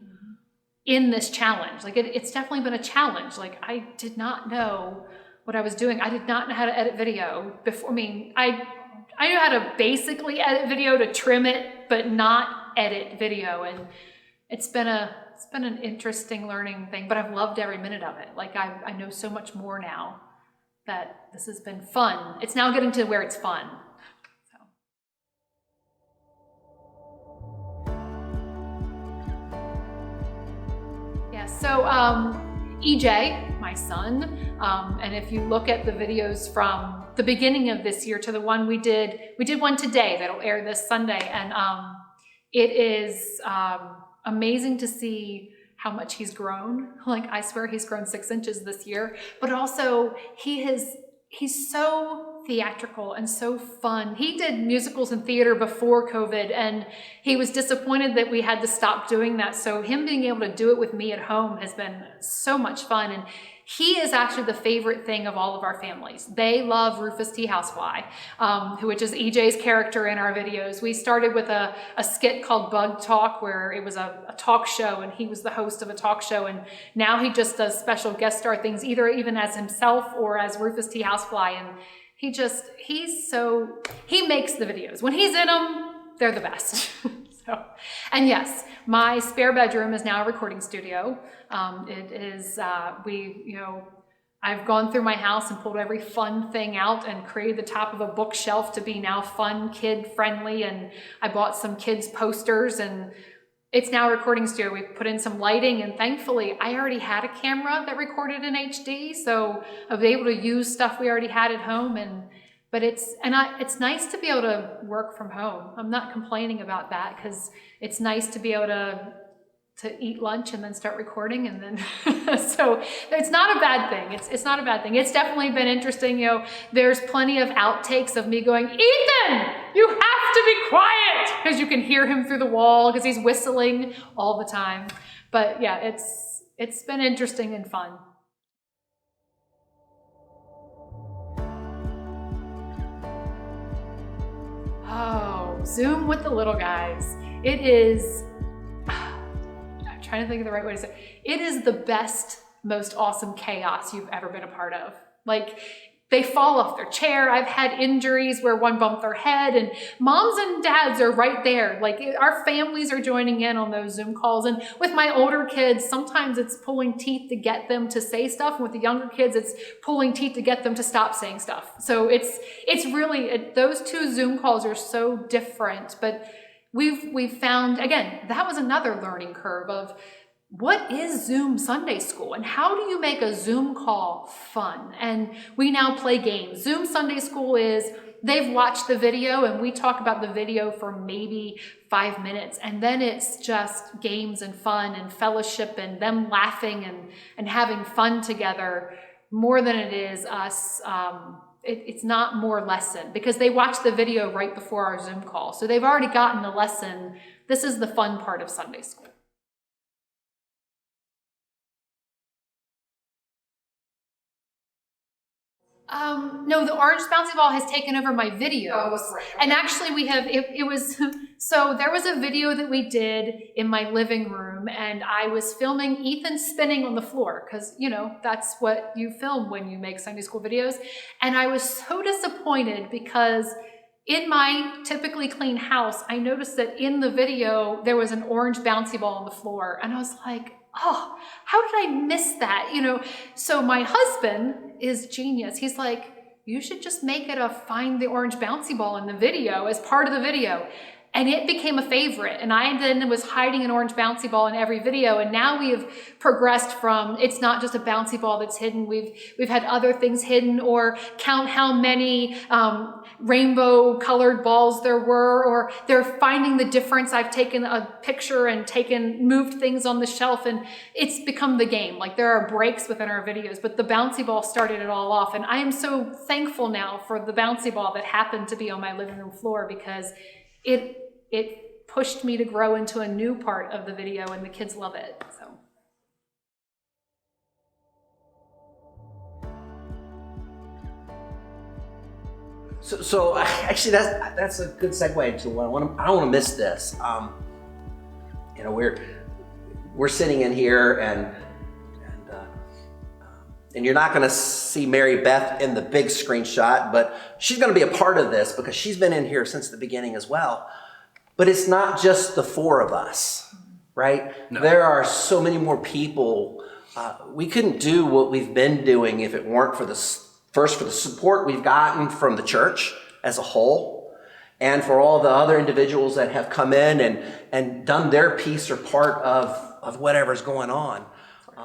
in this challenge. Like, it's definitely been a challenge. Like, I did not know what I was doing. I did not know how to edit video before. I mean, I knew how to basically edit video, to trim it, but not edit video. And it's been an interesting learning thing, but I've loved every minute of it. Like, I know so much more now that this has been fun. It's now getting to where it's fun. So EJ, my son, and if you look at the videos from the beginning of this year to the one we did one today that'll air this Sunday, and it is amazing to see how much he's grown. Like, I swear he's grown 6 inches this year, but also he's so theatrical and so fun. He did musicals and theater before COVID, and he was disappointed that we had to stop doing that. So him being able to do it with me at home has been so much fun. And he is actually the favorite thing of all of our families. They love Rufus T. Housefly, which is EJ's character in our videos. We started with a skit called Bug Talk, where it was a talk show, and he was the host of a talk show. And now he just does special guest star things, either even as himself or as Rufus T. Housefly. And he makes the videos. When he's in them, they're the best. And yes, my spare bedroom is now a recording studio. It is, I've gone through my house and pulled every fun thing out and created the top of a bookshelf to be now fun, kid friendly. And I bought some kids posters, and it's now a recording studio. We put in some lighting, and thankfully I already had a camera that recorded in HD. So I was able to use stuff we already had at home. But it's nice to be able to work from home. I'm not complaining about that, because it's nice to be able to eat lunch and then start recording, and then so it's not a bad thing. It's not a bad thing. It's definitely been interesting. You know, there's plenty of outtakes of me going, Ethan, you have to be quiet, because you can hear him through the wall because he's whistling all the time. But yeah, it's been interesting and fun. Oh, Zoom with the little guys. It is, I'm trying to think of the right way to say it. It is the best, most awesome chaos you've ever been a part of. Like, they fall off their chair. I've had injuries where one bumped their head, and moms and dads are right there. Like, our families are joining in on those Zoom calls. And with my older kids, sometimes it's pulling teeth to get them to say stuff. And with the younger kids, it's pulling teeth to get them to stop saying stuff. So it's really, those two Zoom calls are so different. But we've found, again, that was another learning curve of, what is Zoom Sunday School, and how do you make a Zoom call fun? And we now play games. Zoom Sunday School is, they've watched the video and we talk about the video for maybe 5 minutes, and then it's just games and fun and fellowship and them laughing and having fun together more than it is us. It's not more lesson, because they watch the video right before our Zoom call. So they've already gotten the lesson. This is the fun part of Sunday School. No, the orange bouncy ball has taken over my videos. Oh, that's right. Okay. And actually we have, it was, so there was a video that we did in my living room, and I was filming Ethan spinning on the floor, because, you know, that's what you film when you make Sunday school videos. And I was so disappointed, because in my typically clean house, I noticed that in the video, there was an orange bouncy ball on the floor. And I was like, oh, how did I miss that? You know, so my husband is genius. He's like, you should just make it a find the orange bouncy ball in the video as part of the video. And it became a favorite. And I then was hiding an orange bouncy ball in every video. And now we have progressed from, it's not just a bouncy ball that's hidden. We've had other things hidden, or count how many rainbow colored balls there were, or they're finding the difference. I've taken a picture and moved things on the shelf, and it's become the game. Like, there are breaks within our videos, but the bouncy ball started it all off. And I am so thankful now for the bouncy ball that happened to be on my living room floor, because it pushed me to grow into a new part of the video, and the kids love it. So actually, that's a good segue into what I don't want to miss this. You know, we're sitting in here, and you're not going to see Mary Beth in the big screenshot, but she's going to be a part of this because she's been in here since the beginning as well. But it's not just the four of us, right? No. There are so many more people. We couldn't do what we've been doing if it weren't for the support we've gotten from the church as a whole, and for all the other individuals that have come in and done their piece or part of whatever's going on.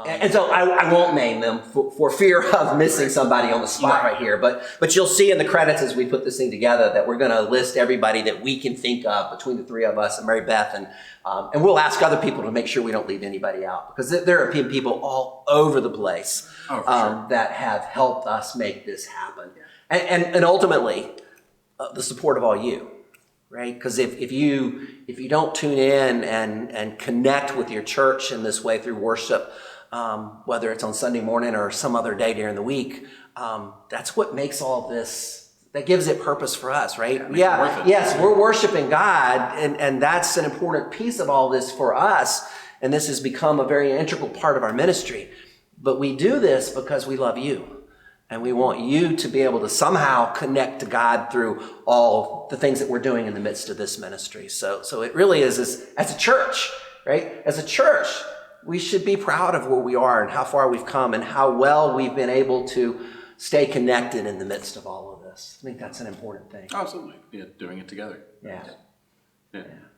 And so I won't name them for fear of missing somebody on the spot right here. But you'll see in the credits as we put this thing together that we're going to list everybody that we can think of between the three of us and Mary Beth. And we'll ask other people to make sure we don't leave anybody out, because there are people all over the place that have helped us make this happen. And ultimately, the support of all you. Right? Because if you don't tune in and connect with your church in this way through worship, whether it's on Sunday morning or some other day during the week, that's what makes all this, that gives it purpose for us, right? Yes, we're worshiping God, and that's an important piece of all this for us, and this has become a very integral part of our ministry. But we do this because we love you, and we want you to be able to somehow connect to God through all the things that we're doing in the midst of this ministry. So it really is, as a church, right? As a church, we should be proud of where we are and how far we've come and how well we've been able to stay connected in the midst of all of this. I think that's an important thing. Absolutely. Yeah, doing it together. Yeah.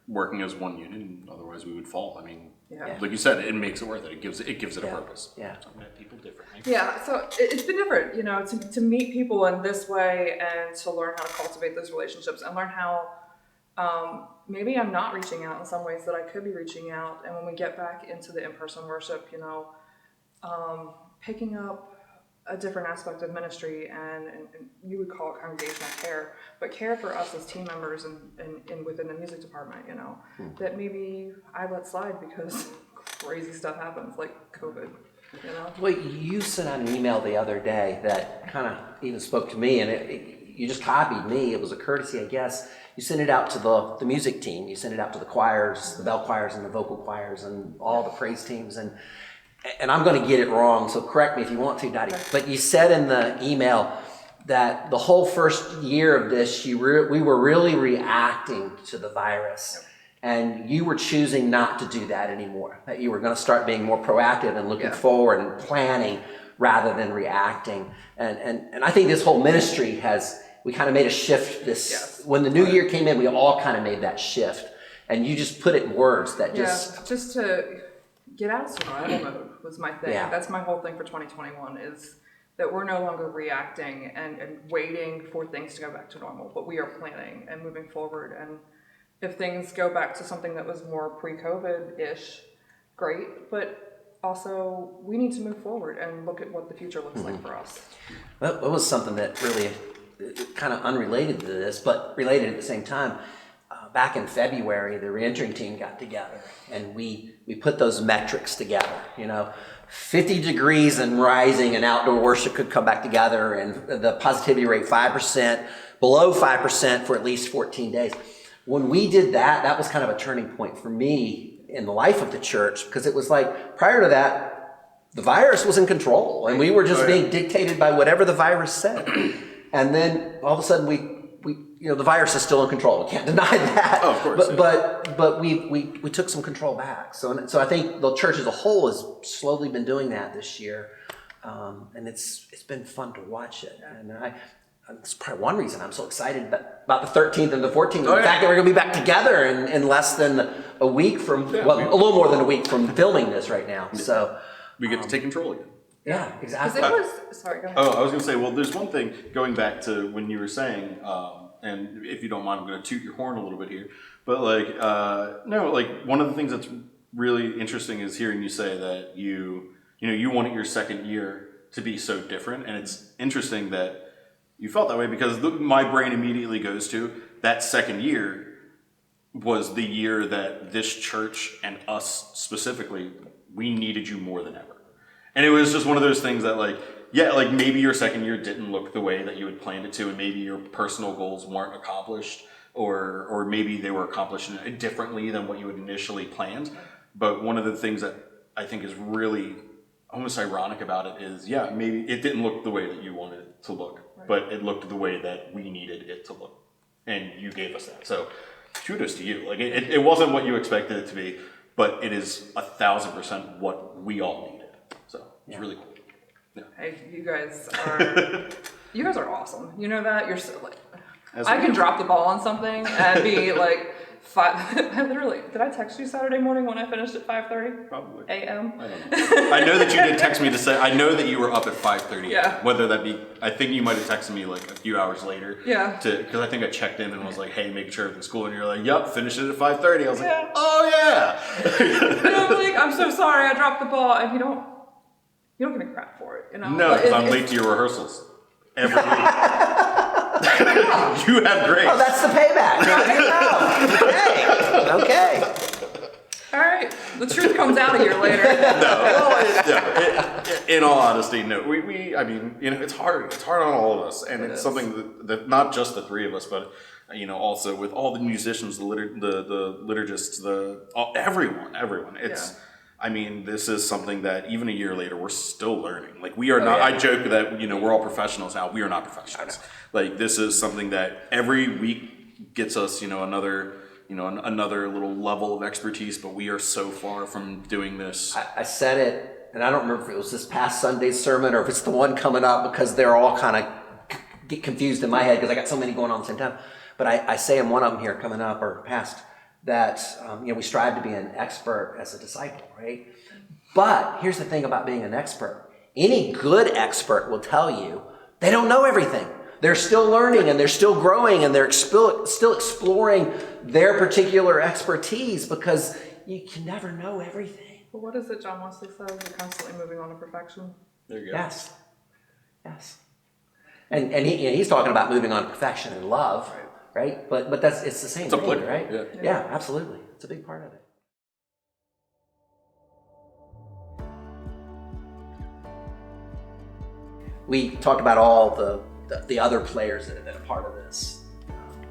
Working as one union, otherwise we would fall. I mean, Yeah. like you said, it makes it worth it. It gives it a purpose. Yeah. So met people differently. Yeah, so it's been different, you know, to meet people in this way and to learn how to cultivate those relationships and learn how maybe I'm not reaching out in some ways that I could be reaching out. And when we get back into the in-person worship, you know, picking up a different aspect of ministry and you would call it congregational care, but care for us as team members and within the music department, you know, that maybe I let slide because crazy stuff happens like COVID, you know? Well, you sent out an email the other day that kind of even spoke to me, and you just copied me. It was a courtesy, I guess. You sent it out to the music team. You sent it out to the choirs, the bell choirs and the vocal choirs and all the praise teams. And I'm going to get it wrong, so correct me if you want to, Dottie. But you said in the email that the whole first year of this, we were really reacting to the virus. And you were choosing not to do that anymore, that you were going to start being more proactive and looking forward and planning rather than reacting. And I think this whole ministry we kind of made a shift when the new year came in, we all kind of made that shift. And you just put it in words that just to get out of survival mode was my thing. Yeah. That's my whole thing for 2021 is that we're no longer reacting and waiting for things to go back to normal, but we are planning and moving forward. And if things go back to something that was more pre-COVID-ish, great, but also we need to move forward and look at what the future looks like for us. Well, it was something that really kind of unrelated to this, but related at the same time. Back in February, the reentering team got together and we put those metrics together, you know, 50 degrees and rising and outdoor worship could come back together and the positivity rate 5%, below 5% for at least 14 days. When we did that, that was kind of a turning point for me in the life of the church because it was like prior to that, the virus was in control and we were just being dictated by whatever the virus said. And then all of a sudden the virus is still in control. We can't deny that. Oh, of course. But we took some control back. So I think the church as a whole has slowly been doing that this year. And it's been fun to watch it. And it's probably one reason I'm so excited about the 13th and the 14th. The fact that we're going to be back together in less than a week from, a little more than a week from filming this right now. So we get to take control again. Yeah, exactly. Sorry, go ahead. Oh, I was going to say, well, there's one thing going back to when you were saying, and if you don't mind, I'm going to toot your horn a little bit here. But one of the things that's really interesting is hearing you say that you wanted your second year to be so different. And it's interesting that you felt that way because my brain immediately goes to that second year was the year that this church and us specifically, we needed you more than ever. And it was just one of those things that maybe your second year didn't look the way that you had planned it to, and maybe your personal goals weren't accomplished, or maybe they were accomplished differently than what you had initially planned. But one of the things that I think is really almost ironic about it is, maybe it didn't look the way that you wanted it to look, but it looked the way that we needed it to look, and you gave us that. So kudos to you. Like it wasn't what you expected it to be, but it is 1,000% what we all needed. So it's really cool. Yeah. Hey, you guys are awesome. You know that? You're so I can drop the ball on something and be like did I text you Saturday morning when I finished at 5:30? Probably. a.m.? I don't know. I know that you did text me to say, I know that you were up at 5:30. Yeah. Whether that be, I think you might have texted me like a few hours later. Yeah. Because I think I checked in and was like, hey, making sure everything's cool. And you're like, yep, finished it at 5:30. I was like, oh yeah. And I'm like, I'm so sorry, I dropped the ball. And you don't give me crap for it, you know? No, because I'm late to your rehearsals. Every week. You have grace. Oh, that's the payback. Okay. All right. The truth comes out a year later. In all honesty, no. I mean, it's hard. It's hard on all of us, and it's something that not just the three of us, but also with all the musicians, the liturgists, everyone. It's. I mean, this is something that even a year later, we're still learning. Like, we are not, I joke that, we're all professionals now. We are not professionals. Like, this is something that every week gets us, another another little level of expertise, but we are so far from doing this. I said it, and I don't remember if it was this past Sunday's sermon or if it's the one coming up, because they're all kind of get confused in my head because I got so many going on at the same time. But I say in one of them here coming up or past that, we strive to be an expert as a disciple, right? But here's the thing about being an expert. Any good expert will tell you they don't know everything. They're still learning and they're still growing and they're still exploring their particular expertise because you can never know everything. But what is it John Wesley says? You're constantly moving on to perfection. There you go. Yes. And he's talking about moving on to perfection and love, right? But it's the same thing, right? Yeah, absolutely. It's a big part of it. We talked about all the other players that have been a part of this,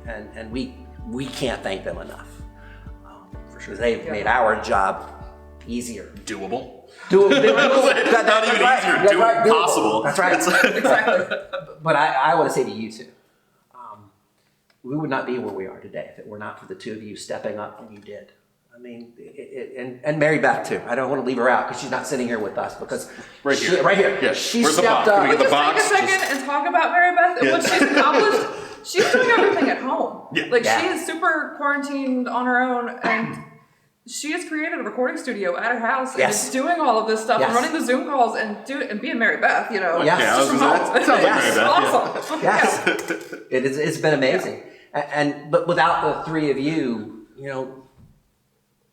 and we can't thank them enough. For sure, they've made our job easier, Doable. Not even easier, doable. Possible. That's right. Exactly. But I want to say to you too, we would not be where we are today if it were not for the two of you stepping up when you did. I mean, and Mary Beth too. I don't want to leave her out because she's not sitting here with us because right here. Yeah. She Where's stepped up. Can we just take a second and talk about Mary Beth and what she's accomplished? She's doing everything at home. Yeah. She is super quarantined on her own, and she has created a recording studio at her house and is doing all of this stuff and running the Zoom calls and being Mary Beth. Yes. Sounds like Mary Beth. Awesome. Yes. It's been amazing. But without the three of you,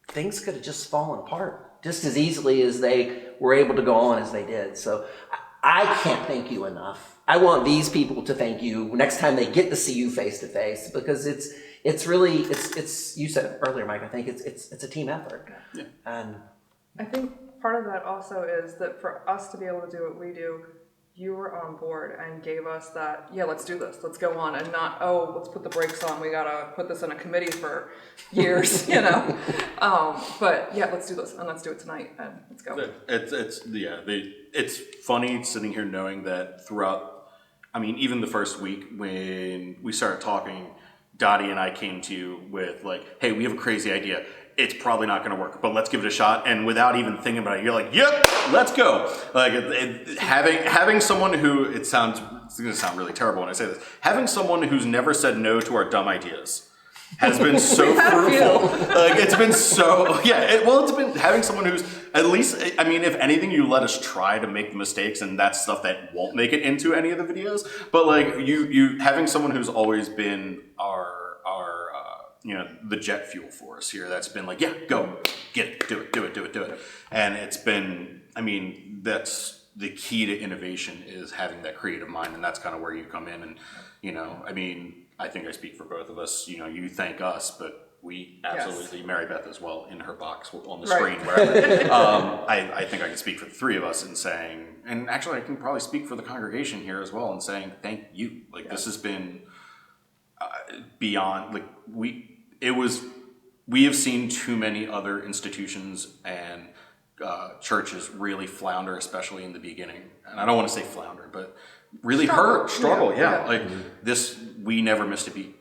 things could have just fallen apart just as easily as they were able to go on as they did. So I can't thank you enough. I want these people to thank you next time they get to see you face to face, because it's really you said it earlier, Mike. I think it's a team effort. Yeah. And I think part of that also is that for us to be able to do what we do, you were on board and gave us that, let's do this, let's go on, and not, let's put the brakes on, we gotta put this in a committee for years, but let's do this and let's do it tonight and let's go. It's funny sitting here knowing that throughout, even the first week when we started talking, Dottie and I came to you with like, hey, we have a crazy idea. It's probably not going to work, but let's give it a shot. And without even thinking about it, you're like, yep, let's go. Like having someone who, it's going to sound really terrible when I say this, having someone who's never said no to our dumb ideas has been so fruitful. It's been so, it's been having someone who's at least, if anything, you let us try to make the mistakes, and that's stuff that won't make it into any of the videos. But like you having someone who's always been our the jet fuel for us here, that's been like, go, get it, do it. And it's been, that's the key to innovation, is having that creative mind, and that's kind of where you come in. And, I think I speak for both of us, you thank us, but we absolutely, Mary Beth as well, in her box on the screen, wherever. I think I can speak for the three of us in saying, and actually I can probably speak for the congregation here as well in saying, thank you. This has been beyond, we have seen too many other institutions and churches really flounder, especially in the beginning. And I don't want to say flounder, but really struggle. This, we never missed a beat.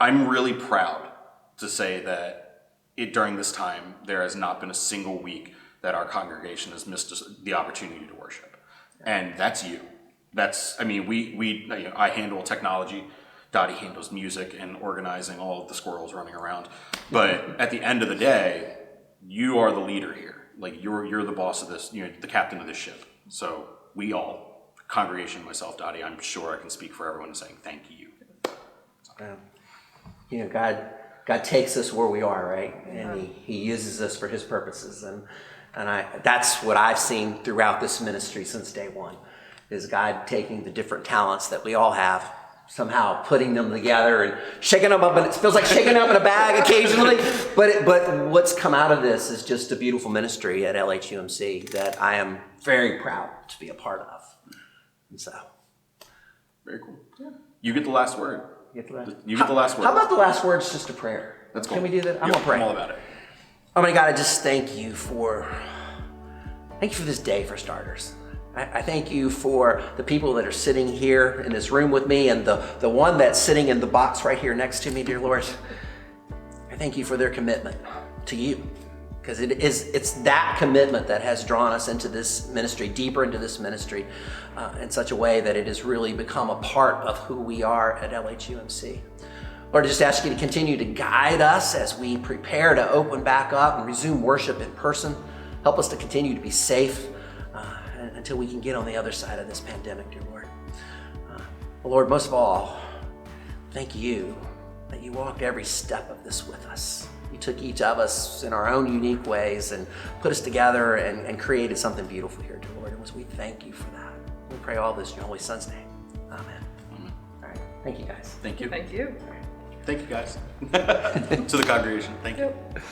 I'm really proud to say that during this time, there has not been a single week that our congregation has missed the opportunity to worship. And that's you. I handle technology. Dottie handles music and organizing all of the squirrels running around. But at the end of the day, you are the leader here. You're the boss of this, the captain of this ship. So we all, congregation, myself, Dottie, I'm sure I can speak for everyone in saying thank you. God takes us where we are, right? And he uses us for his purposes. And that's what I've seen throughout this ministry since day one, is God taking the different talents that we all have, somehow putting them together and shaking them up, and it feels like shaking them up in a bag occasionally. But what's come out of this is just a beautiful ministry at LHUMC that I am very proud to be a part of. And so, very cool. Yeah. You get the last word. You get the last word. How about the last word's just a prayer? That's cool. Can we do that? I'm gonna pray. I'm all about it. Oh my God, I just thank you for this day, for starters. I thank you for the people that are sitting here in this room with me and the one that's sitting in the box right here next to me, dear Lord. I thank you for their commitment to you, because it's that commitment that has drawn us into this ministry, deeper into this ministry, in such a way that it has really become a part of who we are at LHUMC. Lord, I just ask you to continue to guide us as we prepare to open back up and resume worship in person. Help us to continue to be safe until we can get on the other side of this pandemic, dear Lord. Lord, most of all, thank you that you walked every step of this with us. You took each of us in our own unique ways and put us together and created something beautiful here, dear Lord. And we thank you for that. We pray all this in your Holy Son's name. Amen. All right. Thank you, guys. Thank you. Thank you. Thank you, guys. To the congregation, thank you. Yep.